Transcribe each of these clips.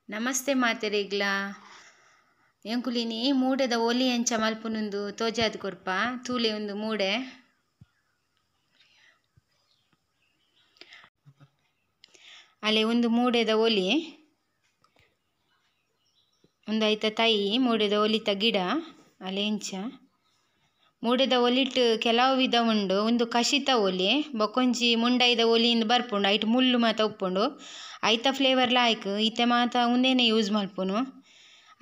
ನಮಸ್ತೆ ಮಾತೆರೆಗ್ಲ ಎಂಕುಲಿನಿ ಮೂಡೆದ ಒಲಿ ಎಂಚ ಮಲ್ಪುನುಂದು ತೋಜಾದ್ ಕೊರ್ಪ ತೂಲೆ ಒಂದು ಮೂಡೆ ಅಲೆ ಒಂದು ಮೂಡೆದ ಒಲಿ ಒಂದು ಐತ ತೈ ಮೂಡೆದ ಒಲಿತ ಗಿಡ ಅಲೆ ಎಂಚ ಮೂಡೆದ ಒಲಿಟ್ ಕೆಲವು ವಿಧ ಉಂಡು. ಒಂದು ಕಷಿತ ಒಲಿ ಬೊಕೊಂಜಿ ಮುಂಡೈದ ಒಲಿಯಿಂದ ಬರ್ಪುಂಡು ಐಟ್ ಮುಳ್ಳು ಮಾತ ಉಪ್ಪುಂಡು ಐತ ಫ್ಲೇವರ್ ಲಾಯ್ಕ್ ಈತೆ ಮಾತ ಉಂದೇನೆ ಯೂಸ್ ಮಲ್ಪುನು.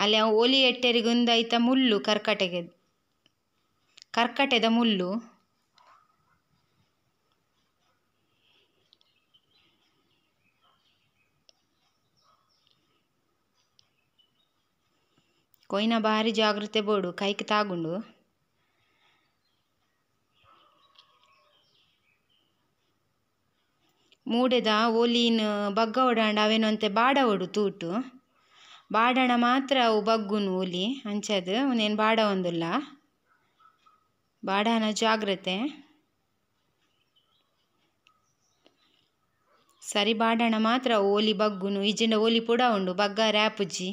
ಅಲ್ಲಿ ಒಲಿ ಎಟ್ಟೆರಿಗೆ ಒಂದು ಐತ ಮುಳ್ಳು ಕರ್ಕಟೆದ ಮುಳ್ಳು ಕೊಯ್ನ ಭಾರಿ ಜಾಗ್ರತೆ ಬೋಡು ಕೈಕ್ ತಾಗುಂಡು. ಮೂಡೆದ ಒಲಿನ ಬಗ್ಗ ಓಡಾಂಡ ಅವೇನಂತೆ ಬಾಡ ಓಡು ತೂಟು ಬಾಡಣ ಮಾತ್ರ ಅವು ಬಗ್ಗುನು ಒಲಿ ಅಂಚದು ನೇನು ಬಾಡ ಒಂದಿಲ್ಲ ಬಾಡನ ಜಾಗ್ರತೆ ಸರಿ ಬಾಡಣ ಮಾತ್ರ ಅವು ಒಲಿ ಬಗ್ಗುನು ಇಜಿಂಡ ಒಲಿ ಪುಡ ಉಂಡು ಬಗ್ಗ ರ್ಯಾಪುಜಿ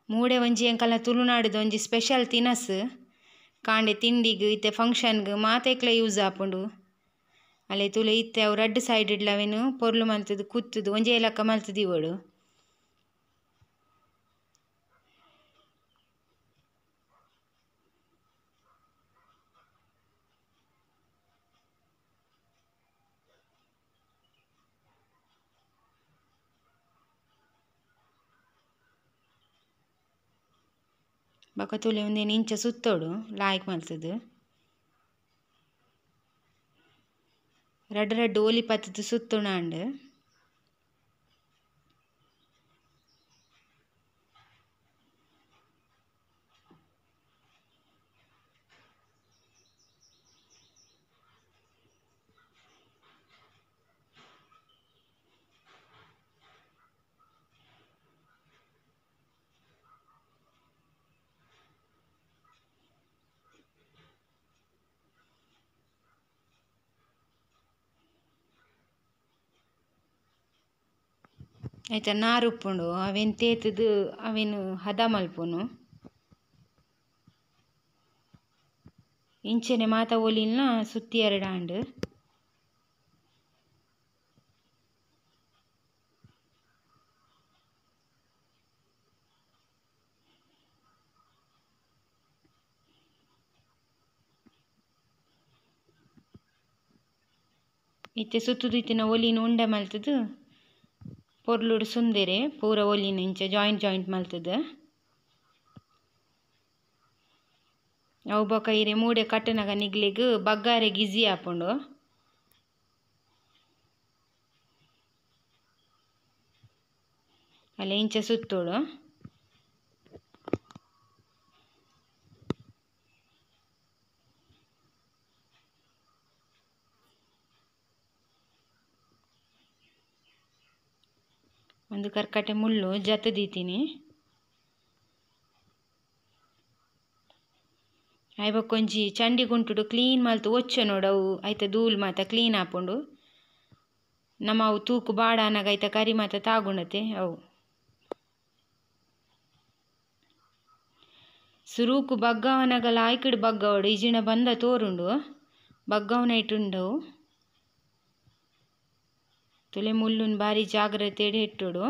ಮೂಡೆ ಒಂಜಿ ಎಂಕಲ್ನ ತುಳುನಾಡುದ ಒಂಜಿ ಸ್ಪೆಷಲ್ ತಿನಸ್ ಕಾಂಡೆ ತಿಂಡಿಗ್ ಇತ್ತೆ ಫಂಕ್ಷನ್ಗ್ ಮಾತೆಕ್ಲ ಯೂಸ್ ಆಪುಂಡು. ಅಲೆ ತುಲೆ ಇತ್ತೆ ಅವು ರಡ್ಡ್ ಸೈಡ್ ಇಡ್ಲವೇನು ಪೊರ್ಲು ಮಲ್ತದು ಕುತ್ತುದು ಒಂಜೇ ಲಕ್ಕ ಮಲ್ತದು ಇವಡು. ಬಕ ತುಲೆ ಒಂದೇನು ಇಂಚ ಸುತ್ತೋಡು ಲಾಯ್ಕ್ ಮಲ್ತದು ರಡ್ಡ್ ಒಲಿ ಪತ್ತದು ಸುತ್ತುಣಾಂಡ್ ಆಯ್ತ ನಾರು ಉಪ್ಪುಂಡು ಅವೇನು ತೇತದು ಅವೇನು ಹದ ಮಲ್ಪುನು ಇಂಚನೆ ಮಾತ ಒಲಿನ ಸುತ್ತಿ ಎರಡಾಂಡ್ ಇತ್ತೆ ಸುತ್ತುದು ಇತ್ತಿನ ಒಲಿನ ಉಂಡೆ ಮಲ್ತದು ಪೊರ್ಲುಡು ಸುಂದೆರೆ ಪೂರ ಒಲಿನ ಇಂಚ ಜಾಯಿಂಟ್ ಮಲ್ತದು ಅವು ಬೊಕ ಇರೆ ಮೂಡೆ ಕಟ್ಟನಗ ನಿಗ್ಲೆಗ್ ಬಗ್ಗಾರೆ ಗಿಜಿ ಆಪುಂಡು. ಅಲ್ಲ ಇಂಚ ಸುತ್ತೋಡು ಒಂದು ಕರ್ಕಟೆ ಮುಳ್ಳು ಜತ್ತದೀತೀನಿ ಐಬಕ್ಕೊಂಜಿ ಚಂಡಿ ಗುಂಟುಡು ಕ್ಲೀನ್ ಮಲ್ತು ಒಚ್ಚ ನೋಡವು ಐತ ಧೂಳು ಮಾತ ಕ್ಲೀನ್ ಆಪುಂಡು. ನಮ್ಮ ಅವು ತೂಕು ಬಾಡ ಅನ್ನಾಗ ಐತ ಕರಿ ಮಾತ ತಾಗುಂಡತೆ ಅವು ಸುರೂಕು ಬಗ್ಗವನಗ ಲಾಯ್ಕಡ್ ಬಗ್ಗವಡು ಇಜಿಣ ಬಂದ ತೋರುಂಡು ಬಗ್ಗವನ ಇಟ್ಟುಂಡವು ತುಲೆ ಮುಳ್ಳುನ್ ಭಾರಿ ಜಾಗ್ರತೆ ಇಟ್ಟುಡು.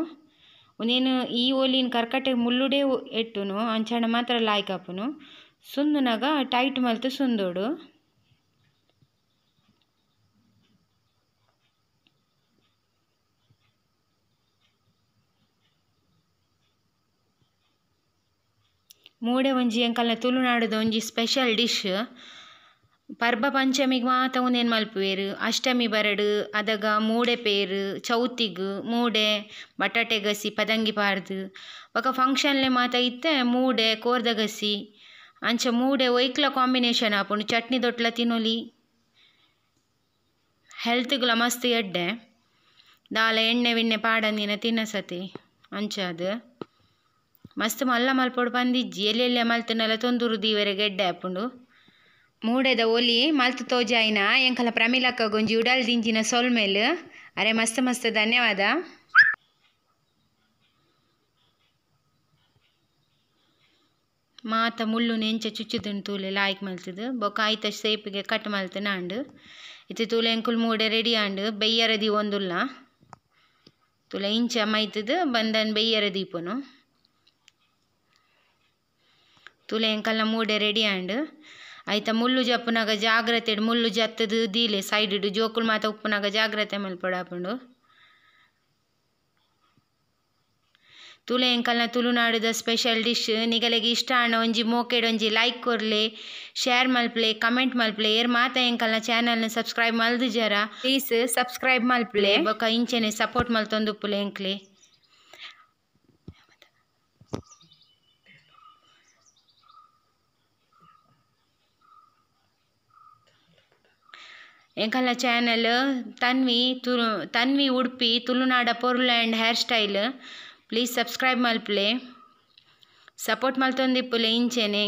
ಒಂದೇನು ಈ ಒಲಿನ ಕರ್ಕಟೆ ಮುಳ್ಳುಡೇ ಎಟ್ಟುನು ಅಂಚಣ ಮಾತ್ರ ಲಾಯ್ಕ್ ಆಪುನು ಸುಂದುನಗ ಟೈಟ್ ಮಲ್ತು ಸುಂದೋಡು. ಮೂಡೆ ಒಂಜಿ ಎಂಕಲ್ನ ತುಳುನಾಡುದ ಒಂಜಿ ಸ್ಪೆಷಲ್ ಡಿಶ್ ಪರ್ಬ ಪಂಚಮಿಗ್ ಮಾತ ಉಂದೇನು ಮಲ್ಪುವೆರ್. ಅಷ್ಟಮಿ ಬರಡ್ ಅದಾಗ ಮೂಡೆ ಪೇರ್ ಚೌತಿಗ್ ಮೂಡೆ ಬಟಾಟೆ ಗಸಿ ಪದಂಗಿ ಪಾರ್ದು ಬೊಕ ಫಂಕ್ಷನ್ಲೆ ಮಾತ ಇತ್ತೆ ಮೂಡೆ ಕೋರ್ದ ಗಸಿ ಅಂಚ ಮೂಡೆ ಒಯ್ಕ್ಲ ಕಾಂಬಿನೇಷನ್ ಆಪುಂಡು ಚಟ್ನಿ ದೊಟ್ಲ ತಿನ್ನೊಲಿ ಹೆಲ್ತ್ಗ್ಲ ಮಸ್ತ್ ಎಡ್ಡೆ ದಾಲ ಎಣ್ಣೆ ವಿಣ್ಣೆ ಪಾಡಂದಿನ ತಿನ್ನಸತಿ ಅಂಚಾದ್ ಮಸ್ತ್ ಮಲ್ಲ ಮಲ್ಪೊಡು ಪಂದಿಜ್ಜಿ ಎಲ್ಲೆಲ್ಲೆ ಮಲ್ತನಲ ತೊಂದುರು ದೀವರೆ ಗೆಡ್ಡೆ ಆಪುಂಡು ಮೂಡೆದ ಒಲಿ ಮಲ್ತು ತೋಜಾಯಿನ ಎಂಕಲ ಪ್ರಮಿಲಕ್ಕ ಗೊಂಜಿ ಉಡಲ್ ದಿಂಜಿನ ಸೊಲ್ಮೇಲ್ ಅರೆ ಮಸ್ತ್ ಮಸ್ತ್ ಧನ್ಯವಾದ. ಮಾತ ಮುಳ್ಳು ನೆಂಚ ಚುಚ್ಚುದುಂಡು ತೂಲೆ ಲಾಯ್ಕ್ ಮಲ್ತದು ಬೊಕ್ಕ ಐತ ಸೇಪಿಗೆ ಕಟ್ ಮಲ್ತು ನಾಂಡು ಇತ್ತು ತೂಲೆ ಎಂಕುಲು ಮೂಡೆ ರೆಡಿ ಆಂಡು ಬೆಯ್ಯರದಿ ಒಂದುಲ್ಲ ತುಲೆ ಇಂಚ ಮೈತದು ಬಂದನ್ ಬೆಯ್ಯರ ದೀಪನು ತುಲೆ ಎಂಕಲ್ನ ಮೂಡೆ ರೆಡಿ ಆಂಡು ಐತ ಮುಳ್ಳು ಜಪ್ಪುನಾಗ ಜಾಗ್ರತೆ ಮುಳ್ಳು ಜತ್ತದು ದೀಲೆ ಸೈಡ್ ಜೋಕುಲು ಮಾತ ಉಪ್ಪುನಾಗ ಜಾಗ್ರತೆ ಮಲ್ಪಡಾಪುಂಡು. ತುಲೆ ಎಂಕಲ್ನ ತುಳುನಾಡುದ ಸ್ಪೆಷಲ್ ಡಿಶ್ ನಿಗಲೆಗೆ ಇಷ್ಟ ಆಂಡ ಒಂಜಿ ಮೋಕೆಡ್ ಒಂಜಿ ಲೈಕ್ ಕೊರ್ಲೆ ಶೇರ್ ಮಲ್ಪ್ಲೆ ಕಮೆಂಟ್ ಮಲ್ಪ್ಲೆ ಏರ್ ಮಾತ ಎಂಕಲ್ನ ಚಾನಲ್ನ ಸಬ್ಸ್ಕ್ರೈಬ್ ಮಲ್ದು ಜರ ಪ್ಲೀಸ್ ಸಬ್ಸ್ಕ್ರೈಬ್ ಮಲ್ಪ್ಲೆ ಬೊಕ್ಕ ಇಂಚೆನೆ ಸಪೋರ್ಟ್ ಮಲ್ತೊಂದುಪ್ಪುಲೆ ಎಂಕ್ಲೆ. ಎಂಕಲ್ನ ಚಾನಲ್ ತನ್ವಿ ಉಡುಪಿ ತುಳುನಾಡ ಪೊರ್ಲು and hair style please subscribe ಮಲ್ಪ್ಲೆ ಸಪೋರ್ಟ್ ಮಲ್ತೊಂದಿಪ್ಪುಲೆ ಇಂಚೆನೆ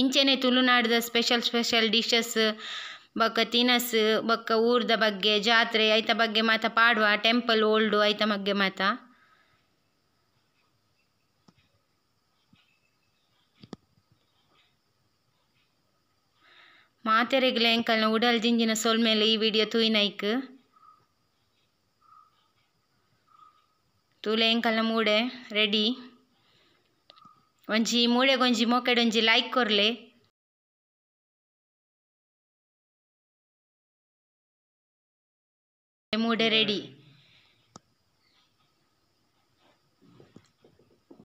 ಇಂಚೆನೆ ತುಳುನಾಡುದ ಸ್ಪೆಷಲ್ ಡಿಶಸ್ ಬೊಕ್ಕ ತಿನಸ್ ಬೊಕ್ಕ ಊರ್ದ ಬಗ್ಗೆ ಜಾತ್ರೆ ಐತ ಬಗ್ಗೆ ಮಾತ ಪಾಡುವ ಟೆಂಪಲ್ ಓಲ್ಡು ಐತ ಬಗ್ಗೆ ಮಾತ ಮಾತೆರೆಗ್ಲ ಎಂಕಲ್ನ ಉಡಲ್ ದಿಂಜಿನ ಸೊಲ್ಮೇಲೆ ಈ ವಿಡಿಯೋ ತೂಯಿನೈಕ್ ತೂಲೆ ಎಂಕಲ್ನ ಮೂಡೆ ರೆಡಿ ಒಂಜಿ ಮೂಡೆಗೊಂಜಿ ಮೋಕೆಡ್ ಒಂಜಿ ಲೈಕ್ ಕೊರ್ಲೆ ಮೂಡೆ ರೆಡಿ.